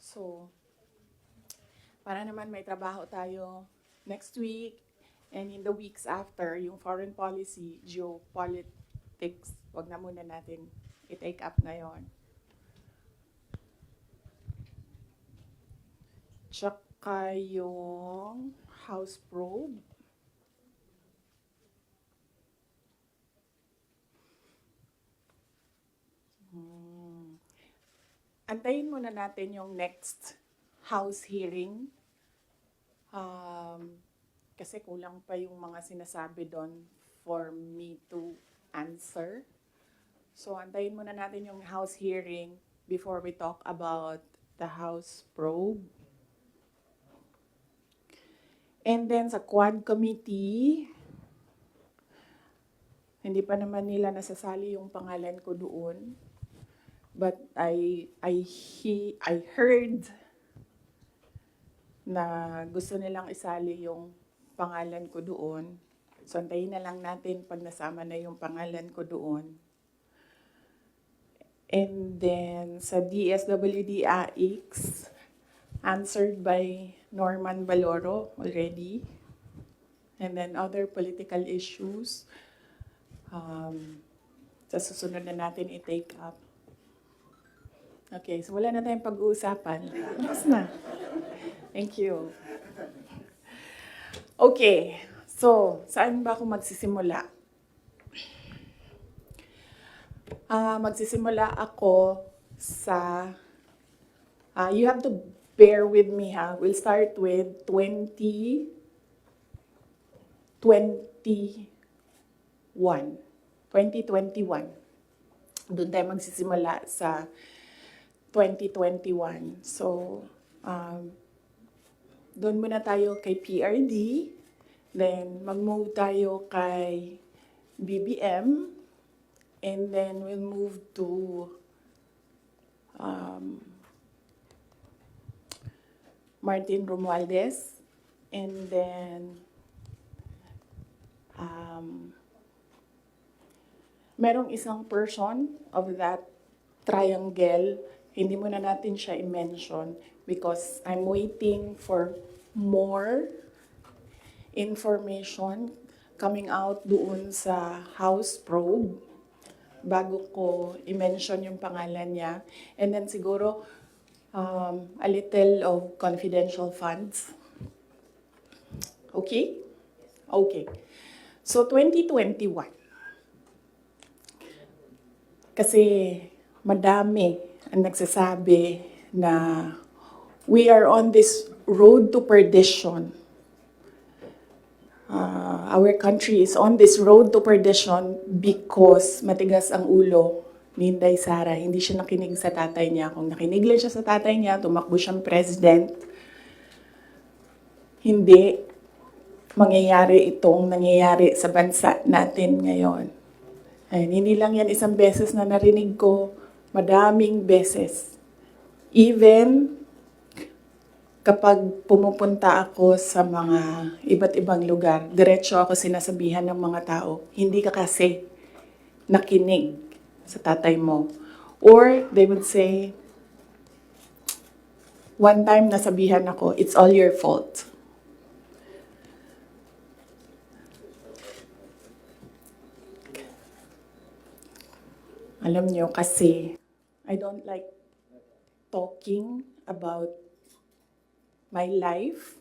So, para naman may trabaho tayo next week and in the weeks after, yung foreign policy, geopolitics, wag na muna natin i-take up ngayon. Tsaka yung house probe. Antayin muna natin yung next house hearing. Kasi kulang pa yung mga sinasabi doon for me to answer. So, antayin muna natin yung house hearing before we talk about the house probe. And then sa Quad Committee, hindi pa naman nila nasasali yung pangalan ko doon. But I heard na gusto nilang isali yung pangalan ko doon. So, antayin na lang natin pag nasama na yung pangalan ko doon. And then, sa DSWD-AX, answered by Norman Baloro already. And then, other political issues, sa susunod na natin i-take up. Okay, so wala na tayong pag-uusapan. Tapos na. Thank you. Okay, so saan ba ako magsisimula? Magsisimula ako sa, you have to bear with me ha. We'll start with 2021. Doon tayo magsisimula sa 2021. So, doon muna tayo kay PRD, then mag-move tayo kay BBM, and then we'll move to Martin Romualdez, and then merong isang person of that triangle. Hindi muna natin siya i-mention because I'm waiting for more information coming out doon sa house probe bago ko i-mention yung pangalan niya. And then siguro a little of confidential funds. Okay? Okay. So 2021. Kasi madami ang nagsasabi na we are on this road to perdition. Our country is on this road to perdition because matigas ang ulo ni Inday Sara. Hindi siya nakinig sa tatay niya. Kung nakinig lang siya sa tatay niya, tumakbo siyang president, hindi mangyayari itong nangyayari sa bansa natin ngayon. And hindi lang yan isang beses na narinig ko, madaming beses. Even kapag pumupunta ako sa mga iba't ibang lugar, diretso ako sinasabihan ng mga tao, hindi ka kasi nakinig sa tatay mo. Or they would say, one time nasabihan ako, it's all your fault. Alam nyo, kasi I don't like talking about my life.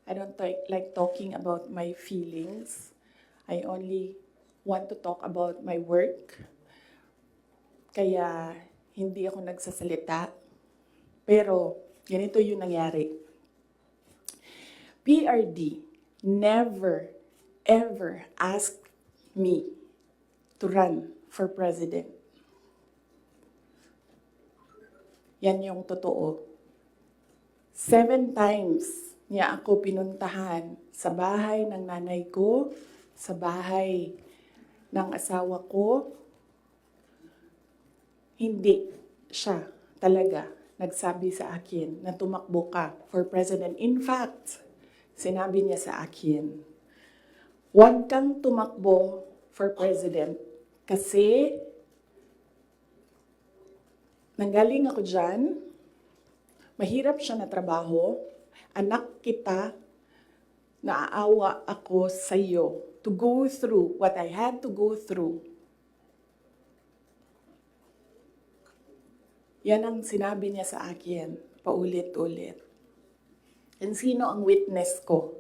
I don't like talking about my feelings. I only want to talk about my work. Kaya hindi ako nagsasalita. Pero ganito yung nangyari. PRD never, ever asked me to run for president. Yan yung totoo. 7 times niya ako pinuntahan sa bahay ng nanay ko, sa bahay ng asawa ko. Hindi siya talaga nagsabi sa akin na tumakbo ka for president. In fact, sinabi niya sa akin, huwag kang tumakbo for president kasi nanggaling ako dyan, Mahirap siya na trabaho. Anak kita, naaawa ako sa iyo to go through what I had to go through. Yan ang sinabi niya sa akin, paulit-ulit. And sino ang witness ko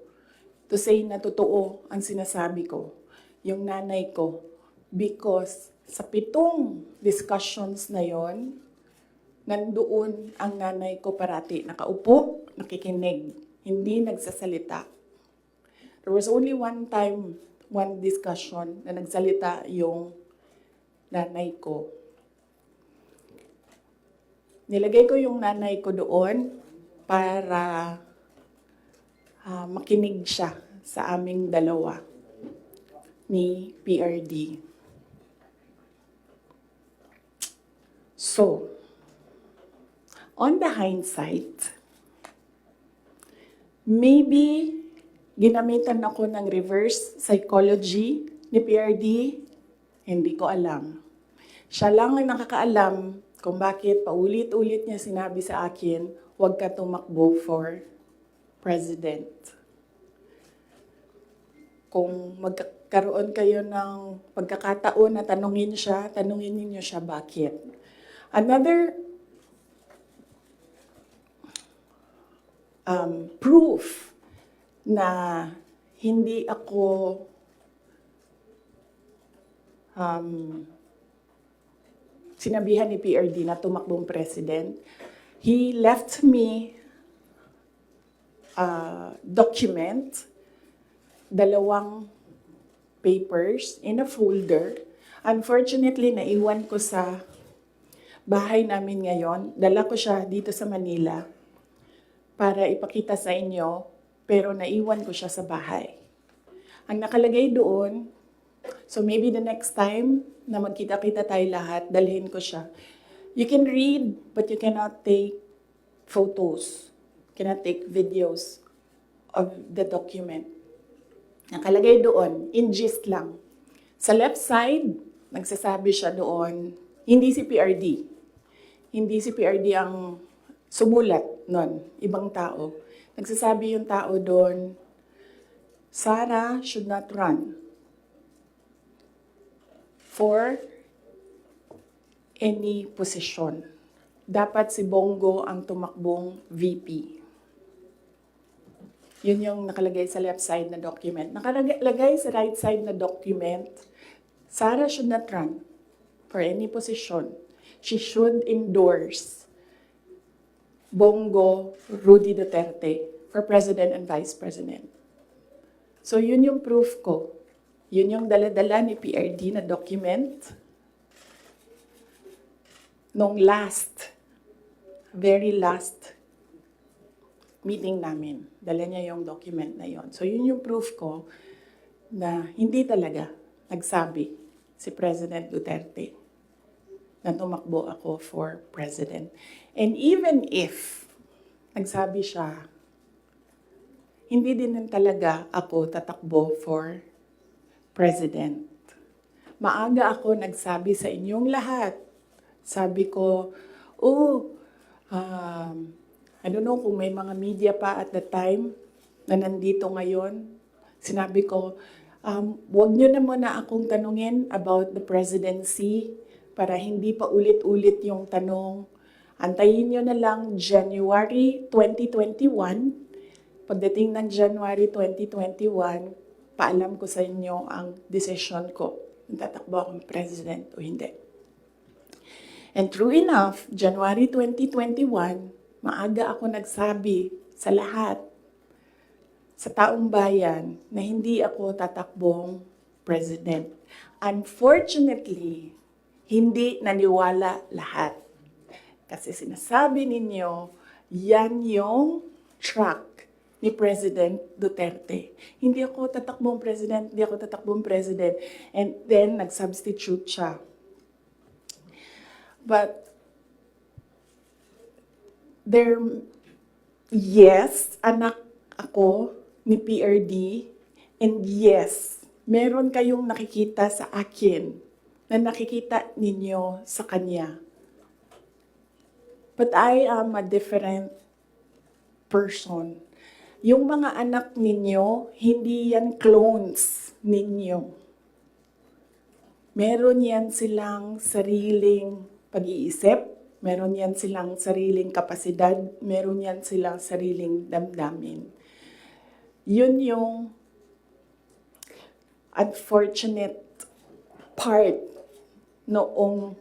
to say na totoo ang sinasabi ko? Yung nanay ko. Because sa 7 discussions na yon, nandoon ang nanay ko parati. Nakaupo, nakikinig, hindi nagsasalita. There was only one time, one discussion na nagsalita yung nanay ko. Nilagay ko yung nanay ko doon para makinig siya sa aming dalawa ni PRD. So, on the hindsight, maybe ginamitan ako ng reverse psychology ni PRD, hindi ko alam. Siya lang ang nakakaalam kung bakit paulit-ulit niya sinabi sa akin, huwag ka tumakbo for president. Kung magkakaroon kayo ng pagkakataon na tanungin ninyo siya bakit. Another proof na hindi ako sinabihan ni PRD na tumakbong president, he left me a document, 2 papers in a folder. Unfortunately, naiwan ko sa bahay namin ngayon. Dala ko siya dito sa Manila para ipakita sa inyo, pero naiwan ko siya sa bahay. Ang nakalagay doon, so maybe the next time na magkita-kita tayo lahat, dalhin ko siya. You can read, but you cannot take photos. Cannot take videos of the document. Nakalagay doon, in gist lang. Sa left side, nagsasabi siya doon, hindi si PRD. Hindi si PRD ang sumulat nun, ibang tao. Nagsasabi yung tao doon, Sara should not run for any position. Dapat si Bongo ang tumakbong VP. Yun yung nakalagay sa left side na document. Nakalagay sa right side na document, Sara should not run for any position. She should endorse Bongo Rudy Duterte for President and Vice President. So yun yung proof ko. Yun yung dala-dala ni PRD na document nung very last meeting namin. Dala niya yung document na yon. So yun yung proof ko na hindi talaga nagsabi si President Duterte na tumakbo ako for president. And even if nagsabi siya, hindi din talaga ako tatakbo for president. Maaga ako nagsabi sa inyong lahat. Sabi ko, I don't know kung may mga media pa at the time na nandito ngayon. Sinabi ko, wag nyo na muna akong tanungin about the presidency para hindi pa ulit-ulit yung tanong. Antayin nyo na lang January 2021. Pagdating ng January 2021, paalam ko sa inyo ang decision ko. Kung tatakbo akong president o hindi. And true enough, January 2021, maaga ako nagsabi sa lahat, sa taong bayan, na hindi ako tatakbong president. Unfortunately, hindi naniwala lahat. Kasi sinasabi ninyo, yan yung track ni President Duterte. Hindi ako tatakbong president, hindi ako tatakbong president. And then, nag-substitute siya. But, yes, anak ako ni PRD, and yes, meron kayong nakikita sa akin na nakikita ninyo sa kanya. But I am a different person. Yung mga anak ninyo, hindi yan clones ninyo. Meron yan silang sariling pag-iisip, meron yan silang sariling kapasidad, meron yan silang sariling damdamin. Yun yung unfortunate part noong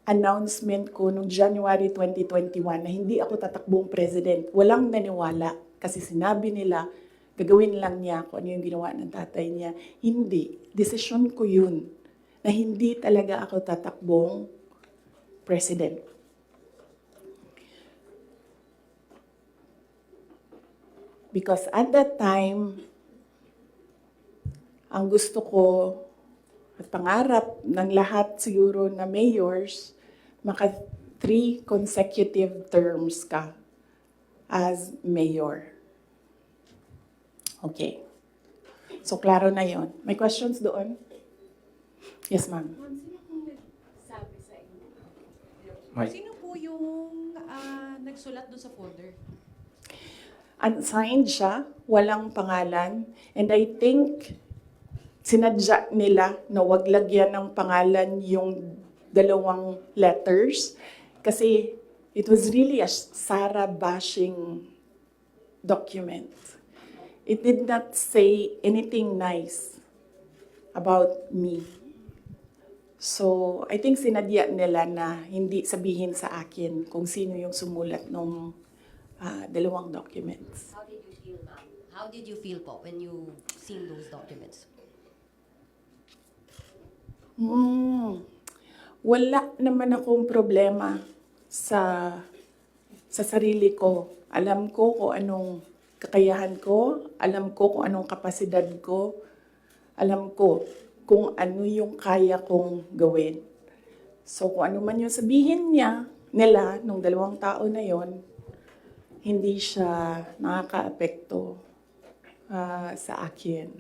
announcement ko noong January 2021 na hindi ako tatakbong president. Walang naniwala kasi sinabi nila, gagawin lang niya kung ano yung ginawa ng tatay niya. Hindi. Desisyon ko yun na hindi talaga ako tatakbong president. Because at that time, ang gusto ko at pangarap ng lahat siguro na mayors, maka 3 consecutive terms ka as mayor. Okay. So, klaro na yon. May questions doon? Yes, ma'am. Sino pong nagsabi sa inyo? Mike. Sino po yung nagsulat doon sa folder? Unsigned siya, walang pangalan, and I think sinadya nila na wag lagyan ng pangalan yung 2 letters kasi it was really a Sara bashing document. It did not say anything nice about me. So, I think sinadya nila na hindi sabihin sa akin kung sino yung sumulat ng 2 documents. How did you feel, ma'am? How did you feel po when you seen those documents? Wala naman akong problema sa sarili ko. Alam ko kung anong kakayahan ko, alam ko kung anong kapasidad ko, alam ko kung ano yung kaya kong gawin. So kung ano man yung sabihin nila, nung 2 tao na yon, hindi siya nakaka-apekto sa akin.